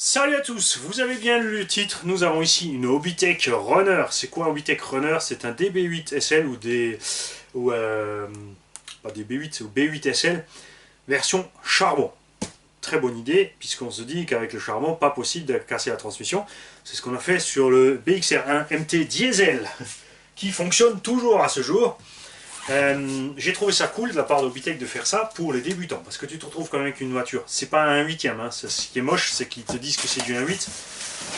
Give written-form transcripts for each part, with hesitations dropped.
Salut à tous, vous avez bien lu le titre, nous avons ici une Hobbytech Runner. C'est quoi un Hobbytech Runner? C'est un DB8 SL ou des... pas des B8 ou B8 SL version charbon. Très bonne idée, puisqu'on se dit qu'avec le charbon, pas possible de casser la transmission. C'est ce qu'on a fait sur le BXR1 MT Diesel, qui fonctionne toujours à ce jour. J'ai trouvé ça cool de la part d'Hobbytech de faire ça pour les débutants, parce que tu te retrouves quand même avec une voiture, c'est pas un 1/8, hein. Ce qui est moche, c'est qu'ils te disent que c'est du 1/8,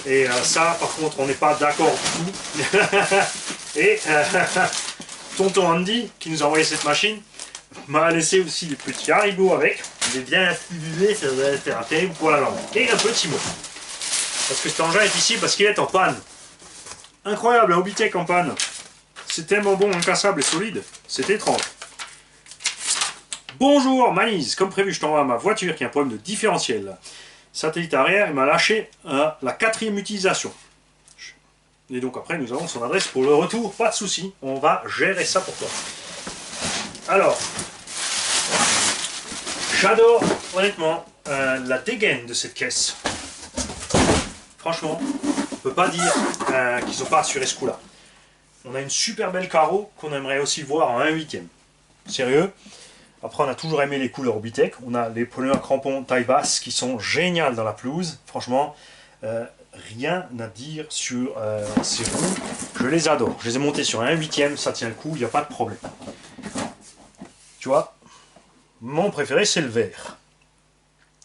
et ça par contre on n'est pas d'accord du tout. Et tonton Andy qui nous a envoyé cette machine m'a laissé aussi des petits haribots avec. Il est bien acidulé, ça va faire terrible pour la langue. Et un petit mot, parce que cet engin est ici parce qu'il est en panne. Incroyable, un Hobbytech en panne. C'est tellement bon, incassable et solide, c'est étrange. Bonjour Manise, comme prévu je t'envoie ma voiture qui a un problème de différentiel. Satellite arrière, il m'a lâché la 4e utilisation. Et donc après nous avons son adresse pour le retour, pas de souci, on va gérer ça pour toi. Alors, j'adore honnêtement la dégaine de cette caisse. Franchement, on peut pas dire qu'ils n'ont pas assuré ce coup-là. On a une super belle carreau qu'on aimerait aussi voir en 1/8. Sérieux. Après, on a toujours aimé les couleurs Hobbytech. On a les pneus à crampons taille basse qui sont géniales dans la pelouse. Franchement, rien à dire sur ces roues. Je les adore. Je les ai montés sur un 1/8, ça tient le coup, il n'y a pas de problème. Tu vois, mon préféré, c'est le vert.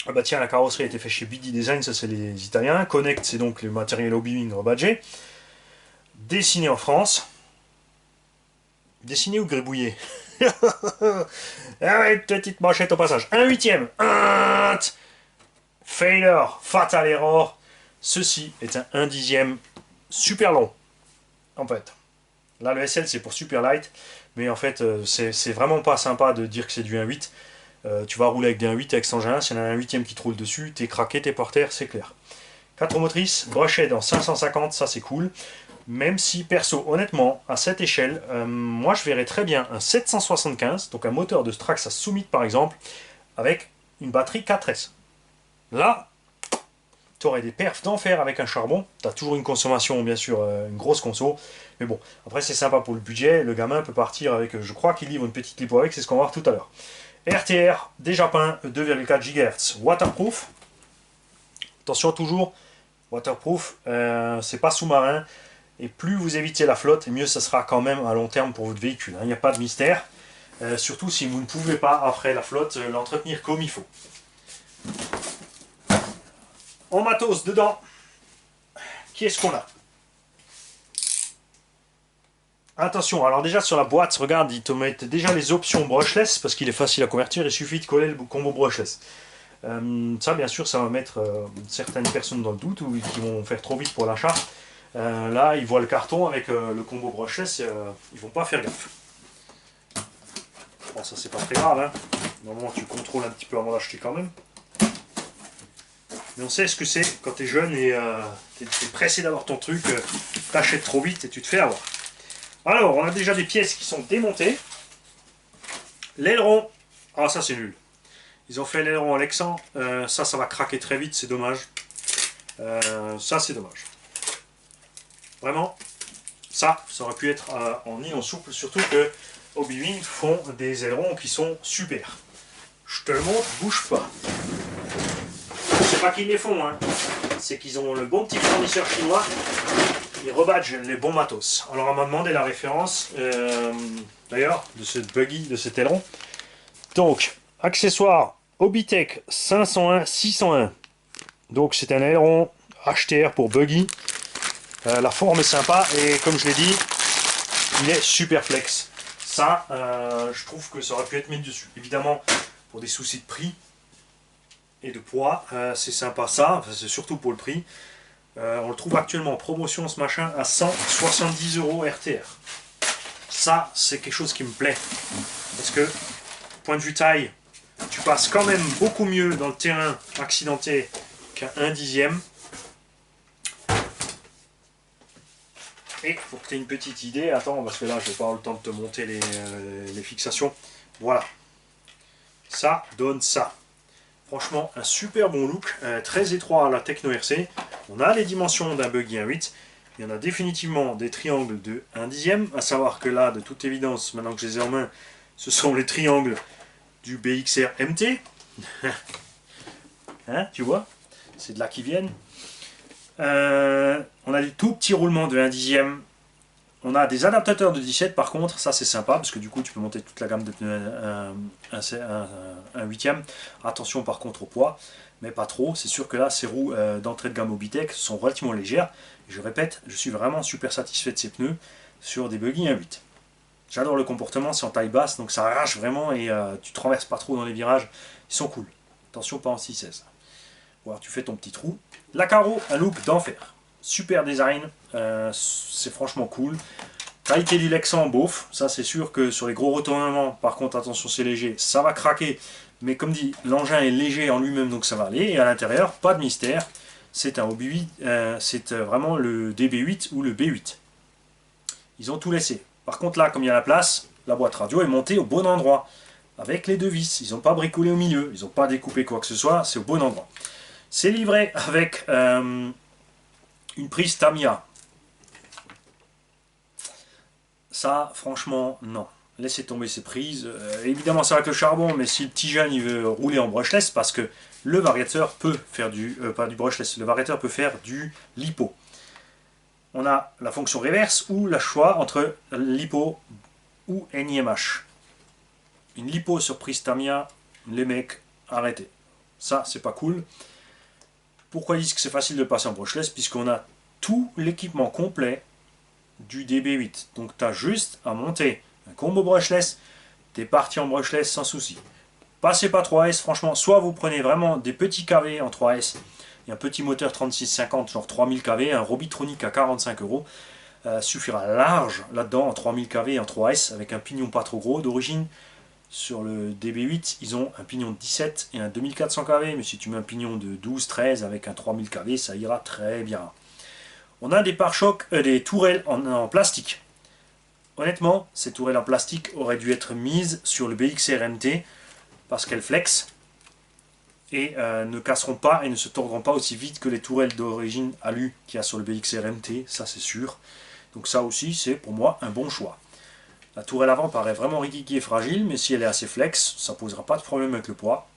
Ah bah tiens, la carrosserie a été faite chez BD Design, ça c'est les Italiens. Connect, c'est donc le matériel Hobby rebadgé. Dessiné en France. Dessiné ou gribouillé? Ah ouais, petite manchette au passage. 1/8. Failure, fatal error. Ceci est un 1/10 super long. En fait. Là, le SL, c'est pour super light. Mais en fait, c'est vraiment pas sympa de dire que c'est du 1/8. Tu vas rouler avec des 1/8 avec cet engin. S'il y en a un 1/8 qui te roule dessus, t'es craqué, t'es par terre, c'est clair. 4 motrices, brushed en 550, ça c'est cool. Même si, perso, honnêtement, à cette échelle, moi je verrais très bien un 775, donc un moteur de Strax à Summit par exemple, avec une batterie 4S. Là, tu aurais des perfs d'enfer avec un charbon. Tu as toujours une consommation, bien sûr, une grosse conso. Mais bon, après c'est sympa pour le budget. Le gamin peut partir avec, je crois qu'il livre une petite lipo avec, c'est ce qu'on va voir tout à l'heure. RTR, déjà peint, 2,4 GHz, waterproof. Attention toujours, waterproof, c'est pas sous-marin. Et plus vous évitez la flotte, et mieux ça sera quand même à long terme pour votre véhicule. Il n'y a pas de mystère. Surtout si vous ne pouvez pas, après la flotte, l'entretenir comme il faut. En matos, dedans, qui est-ce qu'on a? Attention, alors déjà sur la boîte, regarde, ils te mettent déjà les options brushless, parce qu'il est facile à convertir, il suffit de coller le combo brushless. Ça, bien sûr, ça va mettre certaines personnes dans le doute, ou qui vont faire trop vite pour l'achat. Là, ils voient le carton avec le combo brushless, ils vont pas faire gaffe. Bon, ça c'est pas très grave, hein. Normalement tu contrôles un petit peu avant d'acheter quand même. Mais on sait ce que c'est quand t'es jeune et t'es pressé d'avoir ton truc, t'achètes trop vite et tu te fais avoir. Alors, on a déjà des pièces qui sont démontées. L'aileron, ah ça c'est nul. Ils ont fait l'aileron en Lexan, ça va craquer très vite, c'est dommage. Ça c'est dommage. Vraiment, ça aurait pu être en nylon souple, surtout que Hobbywing font des ailerons qui sont super. Je te le montre, bouge pas. C'est pas qu'ils les font, hein. C'est qu'ils ont le bon petit fournisseur chinois, ils rebadgent les bons matos. Alors on m'a demandé la référence, d'ailleurs, de ce buggy, de cet aileron. Donc, accessoire Hobbytech 501-601. Donc c'est un aileron HTR pour buggy. La forme est sympa et comme je l'ai dit, il est super flex. Ça, je trouve que ça aurait pu être mis dessus. Évidemment, pour des soucis de prix et de poids, c'est sympa ça, enfin, c'est surtout pour le prix. On le trouve actuellement en promotion ce machin à 170 € RTR. Ça, c'est quelque chose qui me plaît. Parce que, point de vue taille, tu passes quand même beaucoup mieux dans le terrain accidenté qu'un 1/10. Et pour que tu aies une petite idée, attends, parce que là je vais pas avoir le temps de te monter les fixations. Voilà. Ça donne ça. Franchement, un super bon look, très étroit à la Techno RC. On a les dimensions d'un buggy 1.8. Il y en a définitivement des triangles de 1/10, à savoir que là, de toute évidence, maintenant que je les ai en main, ce sont les triangles du BXR MT. Hein, tu vois? C'est de là qu'ils viennent. On a des tout petits roulements de 1/10. On a des adaptateurs de 17 par contre, ça c'est sympa parce que du coup tu peux monter toute la gamme de un huitième. Attention par contre au poids, mais pas trop. C'est sûr que là ces roues d'entrée de gamme Obitech sont relativement légères. Je répète, je suis vraiment super satisfait de ces pneus sur des buggy 1.8. J'adore le comportement, c'est en taille basse donc ça arrache vraiment et tu te renverses pas trop dans les virages. Ils sont cool. Attention pas en 6-16. Voilà, tu fais ton petit trou. La carreau, un look d'enfer. Super design, c'est franchement cool. Qualité du Lexan, beauf. Ça, c'est sûr que sur les gros retournements, par contre, attention, c'est léger, ça va craquer. Mais comme dit, l'engin est léger en lui-même, donc ça va aller. Et à l'intérieur, pas de mystère. C'est un OB8, c'est vraiment le DB8 ou le B8. Ils ont tout laissé. Par contre, là, comme il y a la place, la boîte radio est montée au bon endroit. Avec les deux vis. Ils n'ont pas bricolé au milieu. Ils n'ont pas découpé quoi que ce soit. C'est au bon endroit. C'est livré avec une prise Tamiya. Ça, franchement, non. Laissez tomber ces prises. Évidemment, ça va avec le charbon, mais si le petit jeune il veut rouler en brushless, parce que le variateur peut faire du... pas du brushless, le variateur peut faire du lipo. On a la fonction reverse ou le choix entre lipo ou NIMH. Une lipo sur prise Tamiya, les mecs, arrêtez. Ça, c'est pas cool. Pourquoi ils disent que c'est facile de passer en brushless? Puisqu'on a tout l'équipement complet du DB8. Donc tu as juste à monter un combo brushless, tu es parti en brushless sans souci. Passez pas 3S, franchement, soit vous prenez vraiment des petits KV en 3S, et un petit moteur 3650, genre 3000 kV, un Robitronic à 45 €, suffira large là-dedans en 3000 kV et en 3S, avec un pignon pas trop gros d'origine. Sur le DB8, ils ont un pignon de 17 et un 2400 kV, mais si tu mets un pignon de 12-13 avec un 3000 kV, ça ira très bien. On a des pare-chocs, des tourelles en plastique. Honnêtement, ces tourelles en plastique auraient dû être mises sur le BXR MT parce qu'elles flexent et ne casseront pas et ne se tordront pas aussi vite que les tourelles d'origine alu qu'il y a sur le BXR MT, ça c'est sûr. Donc ça aussi, c'est pour moi un bon choix. La tourelle avant paraît vraiment riquiqui et fragile, mais si elle est assez flex, ça ne posera pas de problème avec le poids.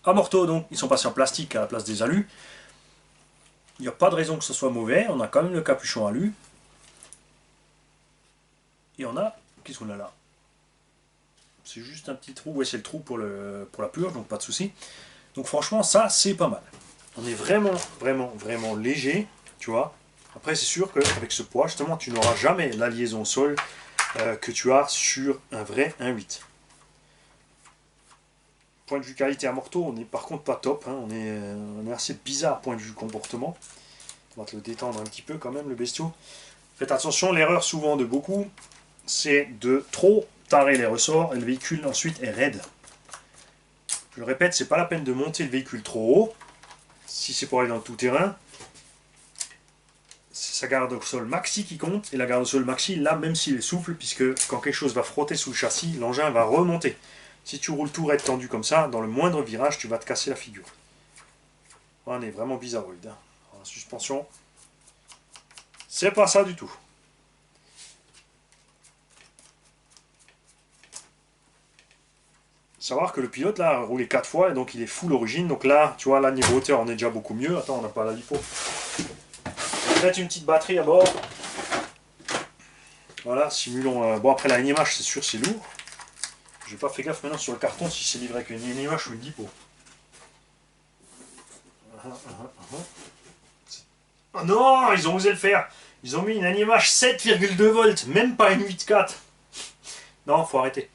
Amorto, donc, ils sont passés en plastique à la place des alus. Il n'y a pas de raison que ce soit mauvais, on a quand même le capuchon alu. Et on a, qu'est-ce qu'on a là? C'est juste un petit trou, ouais c'est le trou pour la purge, donc pas de souci. Donc franchement, ça c'est pas mal. On est vraiment, vraiment, vraiment léger, tu vois. Après c'est sûr qu'avec ce poids, justement, tu n'auras jamais la liaison au sol que tu as sur un vrai 1.8. Point de vue qualité amorto, on est par contre pas top, hein. On est assez bizarre point de vue comportement. On va te le détendre un petit peu quand même le bestiau. Faites attention, l'erreur souvent de beaucoup, c'est de trop tarer les ressorts et le véhicule ensuite est raide. Je le répète, c'est pas la peine de monter le véhicule trop haut, si c'est pour aller dans le tout-terrain. C'est sa garde au sol maxi qui compte, et la garde au sol maxi, là, même s'il est souple, puisque quand quelque chose va frotter sous le châssis, l'engin va remonter. Si tu roules tout raide tendu comme ça, dans le moindre virage, tu vas te casser la figure. On est vraiment bizarroïde. Hein. La suspension, c'est pas ça du tout. Savoir que le pilote là a roulé 4 fois et donc il est full origine. Donc là, tu vois, là niveau hauteur on est déjà beaucoup mieux. Attends, on n'a pas la lipo. On va mettre une petite batterie à bord. Voilà, simulons. Bon, après la NIMH, c'est sûr, c'est lourd. J'ai pas fait gaffe maintenant sur le carton si c'est livré avec une NIMH ou une lipo. Oh non, ils ont osé le faire. Ils ont mis une NIMH 7,2 volts, même pas une 8.4. Non, faut arrêter.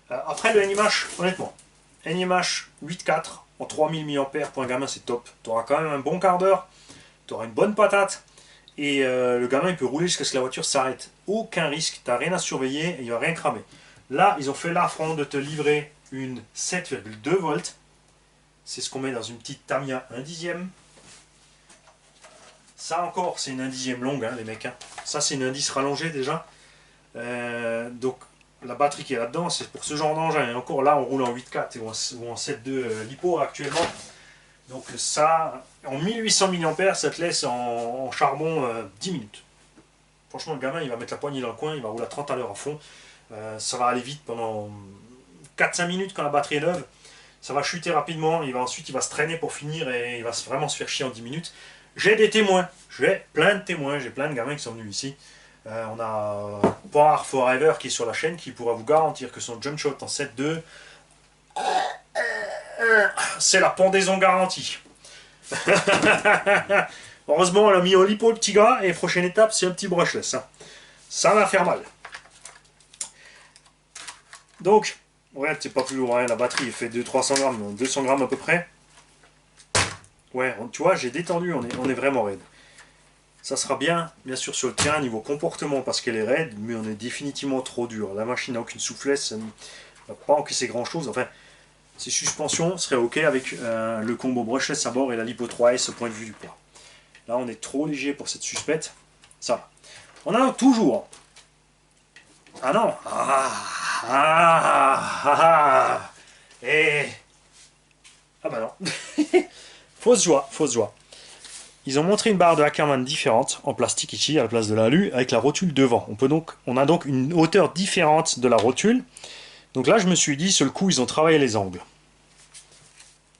Après le NIMH, honnêtement, NIMH 8.4 en 3000 mAh pour un gamin c'est top. Tu auras quand même un bon quart d'heure, tu auras une bonne patate et le gamin il peut rouler jusqu'à ce que la voiture s'arrête. Aucun risque, tu n'as rien à surveiller et il ne va rien cramer. Là, ils ont fait l'affront de te livrer une 7,2 volts. C'est ce qu'on met dans une petite Tamiya 1/10. Ça encore, c'est une 1/10 longue, hein, les mecs. Hein. Ça, c'est une indice rallongée déjà. Donc la batterie qui est là-dedans, c'est pour ce genre d'engin. Et encore là, on roule en 8.4 ou en 7.2 LiPo actuellement. Donc ça, en 1800 mAh, ça te laisse en charbon 10 minutes. Franchement, le gamin, il va mettre la poignée dans le coin, il va rouler à 30 à l'heure à fond. Ça va aller vite pendant 4-5 minutes quand la batterie est neuve. Ça va chuter rapidement, ensuite il va se traîner pour finir et il va vraiment se faire chier en 10 minutes. J'ai des témoins, j'ai plein de témoins, j'ai plein de gamins qui sont venus ici. On a Power Forever qui est sur la chaîne qui pourra vous garantir que son jump shot en 7.2, c'est la pendaison garantie. Heureusement, on l'a mis au lipo le petit gars et prochaine étape, c'est un petit brushless. Ça va faire mal. Donc, ouais, c'est pas plus lourd, hein. La batterie fait 200-300 grammes, 200 grammes à peu près. Ouais, tu vois, j'ai détendu, on est vraiment raide. Ça sera bien sûr sur le terrain niveau comportement parce qu'elle est raide, mais on est définitivement trop dur. La machine n'a aucune souplesse, elle ne va pas encaisser grand chose. Enfin, ses suspensions seraient ok avec le combo brushless à bord et la Lipo 3S au point de vue du poids. Là, on est trop léger pour cette suspecte. Ça va. On a toujours. Ah non. Et. Ah bah non. Fausse joie, fausse joie. Ils ont montré une barre de Ackermann différente, en plastique ici, à la place de l'alu, avec la rotule devant. On a donc une hauteur différente de la rotule. Donc là, je me suis dit, sur le coup, ils ont travaillé les angles.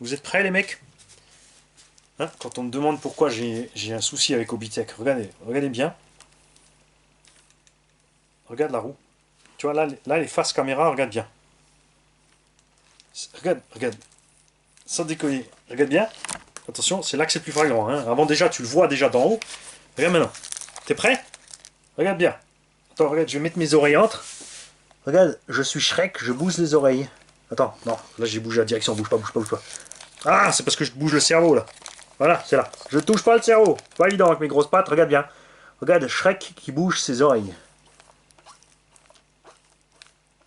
Vous êtes prêts, les mecs? Hein, quand on me demande pourquoi j'ai un souci avec Obitech, regardez bien. Regarde la roue. Tu vois, là les faces caméra, regarde bien. Regarde. Sans déconner. Regarde bien. Attention, c'est là que c'est plus flagrant. Hein. Avant déjà, tu le vois déjà d'en haut. Regarde maintenant. T'es prêt? Regarde bien. Attends, regarde, je vais mettre mes oreilles entre. Regarde, je suis Shrek, je bouge les oreilles. Attends, non, là j'ai bougé la direction, bouge pas. Ah, c'est parce que je bouge le cerveau là. Voilà, c'est là. Je touche pas le cerveau. Pas évident avec mes grosses pattes, regarde bien. Regarde Shrek qui bouge ses oreilles.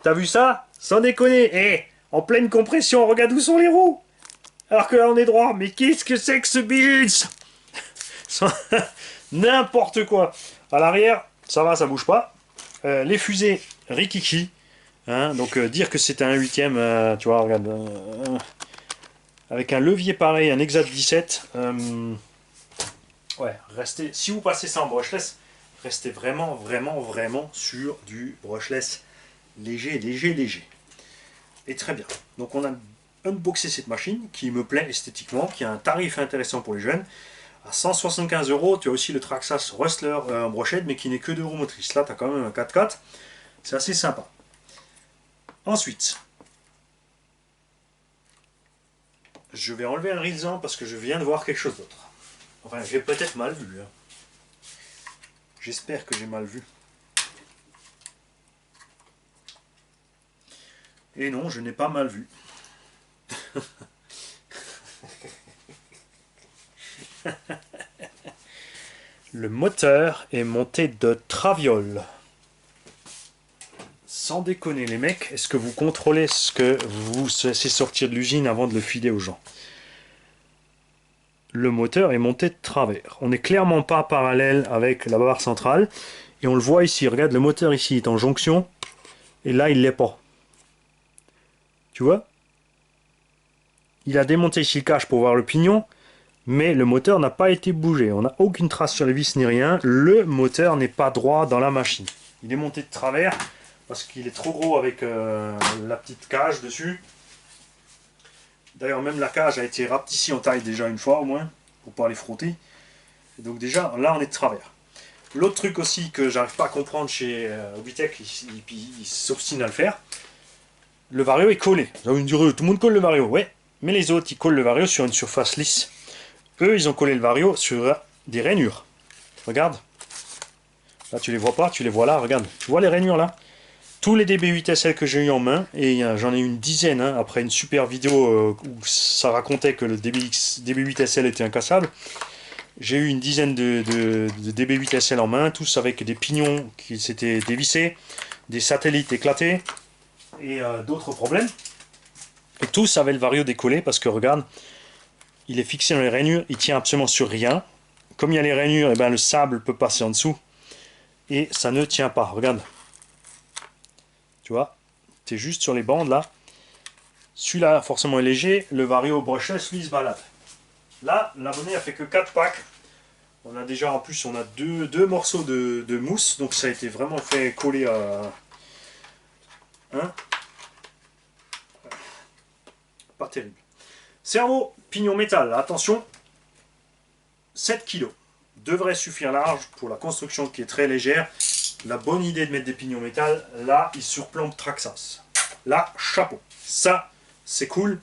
T'as vu ça? Sans déconner. Eh, en pleine compression, regarde où sont les roues. Alors que là on est droit. Mais qu'est-ce que c'est que ce Beats? N'importe quoi. À l'arrière, ça va, ça bouge pas. Les fusées, rikiki. Hein, donc dire que c'est un 8ème, tu vois, regarde. Avec un levier pareil, un Exat 17. Ouais, restez. Si vous passez ça en brushless, restez vraiment sur du brushless léger. Et très bien. Donc on a unboxé cette machine qui me plaît esthétiquement, qui a un tarif intéressant pour les jeunes. À 175 €, tu as aussi le Traxxas Rustler en brochette, mais qui n'est que 2 roues motrices. Là, tu as quand même un 4x4. C'est assez sympa. Ensuite, je vais enlever un Rilsan parce que je viens de voir quelque chose d'autre. Enfin, j'ai peut-être mal vu. Hein. J'espère que j'ai mal vu. Et non, je n'ai pas mal vu. Le moteur est monté de traviole. Sans déconner les mecs, est-ce que vous contrôlez ce que vous laissez sortir de l'usine avant de le filer aux gens? Le moteur est monté de travers. On n'est clairement pas parallèle avec la barre centrale. Et on le voit ici, regarde, le moteur ici est en jonction. Et là, il l'est pas. Tu vois? Il a démonté ici le cache pour voir le pignon. Mais le moteur n'a pas été bougé. On n'a aucune trace sur les vis ni rien. Le moteur n'est pas droit dans la machine. Il est monté de travers parce qu'il est trop gros avec la petite cage dessus. D'ailleurs, même la cage a été rapetissée en taille déjà une fois au moins, pour pas les frotter. Et donc déjà, là on est de travers. L'autre truc aussi que j'arrive pas à comprendre chez Obitech, il s'obstine à le faire, le Vario est collé. Vous allez me dire, tout le monde colle le Vario. Ouais, mais les autres, ils collent le Vario sur une surface lisse. Eux, ils ont collé le Vario sur des rainures. Regarde. Là, tu les vois pas, tu les vois là, regarde. Tu vois les rainures là? Tous les DB8SL que j'ai eu en main, et j'en ai eu une dizaine, hein, après une super vidéo où ça racontait que le DB8SL était incassable. J'ai eu une dizaine de DB8SL en main, tous avec des pignons qui s'étaient dévissés, des satellites éclatés, et d'autres problèmes. Et tous avaient le Vario décollé, parce que regarde, il est fixé dans les rainures, il tient absolument sur rien. Comme il y a les rainures, et ben, le sable peut passer en dessous, et ça ne tient pas, regarde. Tu vois, tu es juste sur les bandes là. Celui-là, forcément, est léger. Le Vario brushless, lui, il se balade. Là, l'abonné a fait que 4 packs. On a déjà, en plus, on a deux morceaux de mousse. Donc, ça a été vraiment fait coller à... Hein? Pas terrible. Cerveau, pignon métal. Attention, 7 kg. Devrait suffire large pour la construction qui est très légère. La bonne idée de mettre des pignons métal, là, il surplombe Traxxas. Là, chapeau. Ça, c'est cool.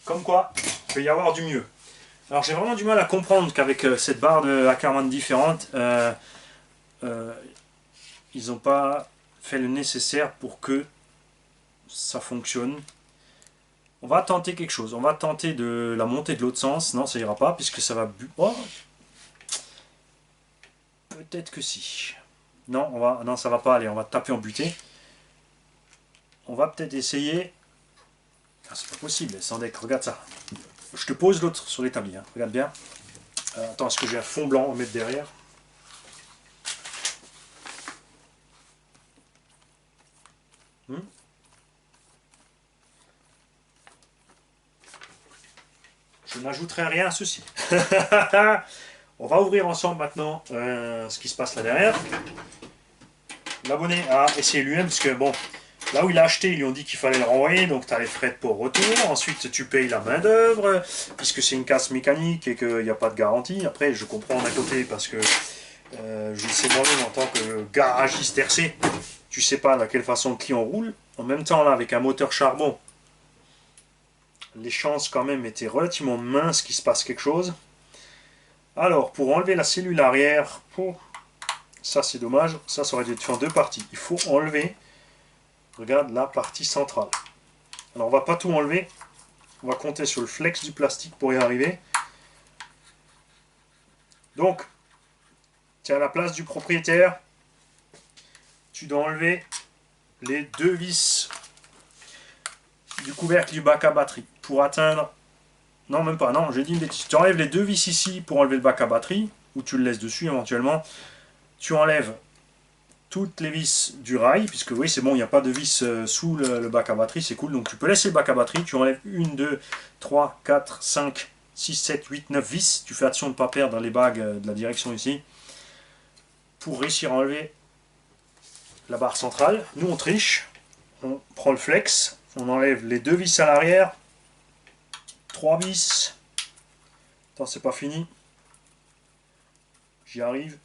Comme quoi, il peut y avoir du mieux. Alors j'ai vraiment du mal à comprendre qu'avec cette barre de Ackerman différente, ils n'ont pas fait le nécessaire pour que ça fonctionne. On va tenter quelque chose. On va tenter de la monter de l'autre sens. Non, ça ira pas puisque ça va... Oh, peut-être que si. Non, non, ça va pas aller. On va taper en butée. On va peut-être essayer... Ah, c'est pas possible, sans deck. Regarde ça. Je te pose l'autre sur l'établi. Hein. Regarde bien. Attends, est-ce que j'ai un fond blanc à mettre derrière? Je n'ajouterai rien à ceci. On va ouvrir ensemble maintenant ce qui se passe là derrière. L'abonné a essayé lui-même parce que bon, là où il a acheté, ils lui ont dit qu'il fallait le renvoyer, donc tu as les frais de port retour. Ensuite, tu payes la main d'œuvre puisque c'est une casse mécanique et qu'il n'y a pas de garantie. Après, je comprends d'un côté parce que je sais moi-même en tant que garagiste RC, tu sais pas de quelle façon le client roule. En même temps, là, avec un moteur charbon, les chances quand même étaient relativement minces qu'il se passe quelque chose. Alors, pour enlever la cellule arrière, ça c'est dommage, ça aurait dû être fait en deux parties. Il faut enlever, regarde, la partie centrale. Alors, on va pas tout enlever, on va compter sur le flex du plastique pour y arriver. Donc, tu es à la place du propriétaire, tu dois enlever les deux vis du couvercle du bac à batterie pour atteindre... Non, même pas, non, j'ai dit une bêtise. Tu enlèves les deux vis ici pour enlever le bac à batterie, ou tu le laisses dessus éventuellement. Tu enlèves toutes les vis du rail, puisque oui, c'est bon, il n'y a pas de vis sous le bac à batterie, c'est cool. Donc tu peux laisser le bac à batterie, tu enlèves 1, 2, 3, 4, 5, 6, 7, 8, 9 vis. Tu fais attention de ne pas perdre les bagues de la direction ici. Pour réussir à enlever la barre centrale, nous on triche. On prend le flex, on enlève les deux vis à l'arrière. 3 vis. Attends, c'est pas fini. J'y arrive.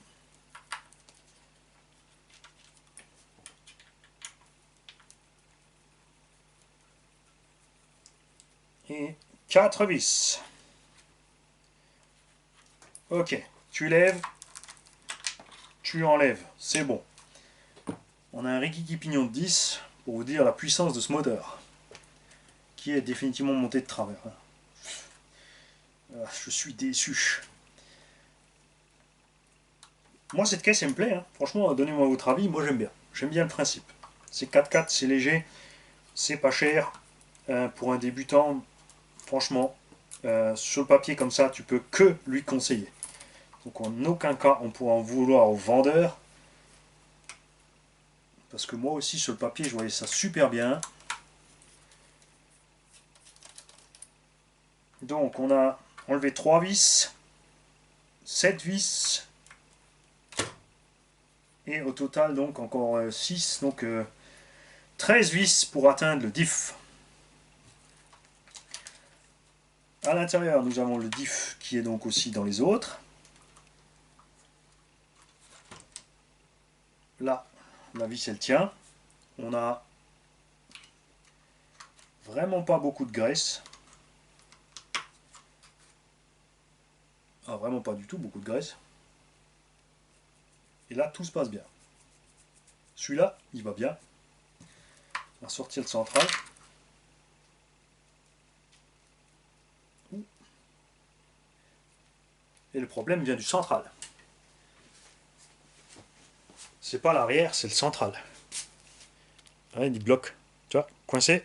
Et 4 vis. Ok, tu lèves, tu enlèves, c'est bon. On a un Rikiki pignon de 10 pour vous dire la puissance de ce moteur, qui est définitivement monté de travers. Je suis déçu. Moi cette caisse elle me plaît, hein. Franchement donnez-moi votre avis, moi j'aime bien. J'aime bien le principe. C'est 4x4, c'est léger, c'est pas cher. Pour un débutant, franchement, sur le papier comme ça, tu peux que lui conseiller. Donc en aucun cas on pourra en vouloir au vendeur. Parce que moi aussi sur le papier je voyais ça super bien. Donc on a enlevé 3 vis, 7 vis. Et au total donc encore 6, donc 13 vis pour atteindre le diff. À l'intérieur nous avons le diff qui est donc aussi dans les autres. Là, la vis elle tient. On a vraiment pas beaucoup de graisse. Ah, vraiment pas du tout beaucoup de graisse. Et là tout se passe bien. Celui-là, il va bien. On va sortir le central. Et le problème vient du central. C'est pas l'arrière, c'est le central. Ouais, il bloque. Tu vois, coincé.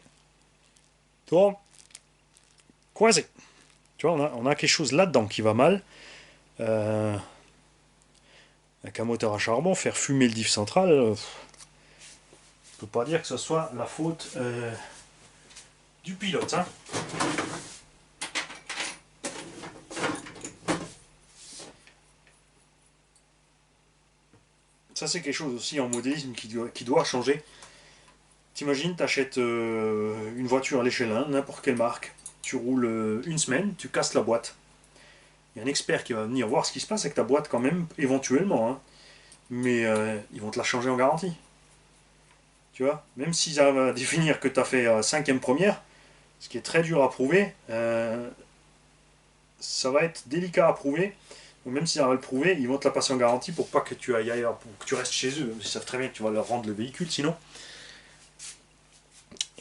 Tourne. Coincé. Tu vois, on a quelque chose là-dedans qui va mal. Avec un moteur à charbon, faire fumer le diff central, ne peut pas dire que ce soit la faute du pilote. Hein. Ça c'est quelque chose aussi en modélisme qui doit changer. T'imagines, t'achètes une voiture à l'échelle 1, n'importe quelle marque, tu roules une semaine, tu casses la boîte. Il y a un expert qui va venir voir ce qui se passe avec ta boîte quand même, éventuellement. Hein. Mais ils vont te la changer en garantie. Tu vois, même s'ils arrivent à définir que tu as fait 5e première, ce qui est très dur à prouver, ça va être délicat à prouver. Donc même s'ils arrivent à le prouver, ils vont te la passer en garantie pour pas que tu ailles ailleurs, pour que tu restes chez eux. Ils savent très bien que tu vas leur rendre le véhicule sinon.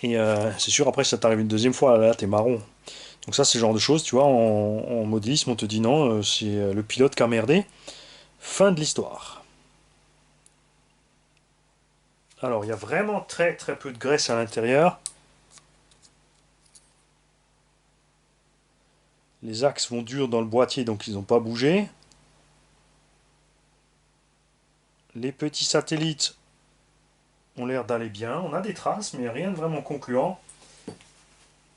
Et c'est sûr, après, si ça t'arrive une deuxième fois, là, t'es marron. Donc ça, c'est le genre de choses, tu vois, en modélisme, on te dit non, c'est le pilote qui a merdé. Fin de l'histoire. Alors, il y a vraiment très très peu de graisse à l'intérieur. Les axes vont durs dans le boîtier, donc ils n'ont pas bougé. Les petits satellites ont l'air d'aller bien. On a des traces, mais rien de vraiment concluant.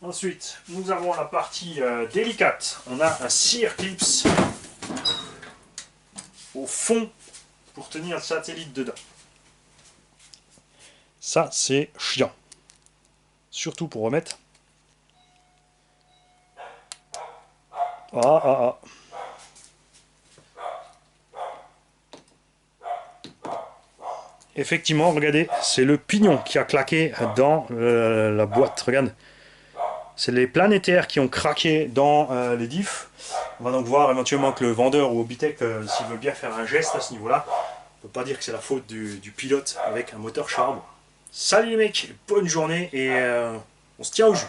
Ensuite, nous avons la partie délicate. On a un circlips au fond pour tenir le satellite dedans. Ça, c'est chiant. Surtout pour remettre. Ah. Effectivement, regardez, c'est le pignon qui a claqué dans la boîte. Regarde. C'est les planétaires qui ont craqué dans les diffs. On va donc voir éventuellement que le vendeur ou Obitech, s'il veut bien faire un geste à ce niveau-là, on ne peut pas dire que c'est la faute du pilote avec un moteur charbon. Salut les mecs, bonne journée et on se tient au jus.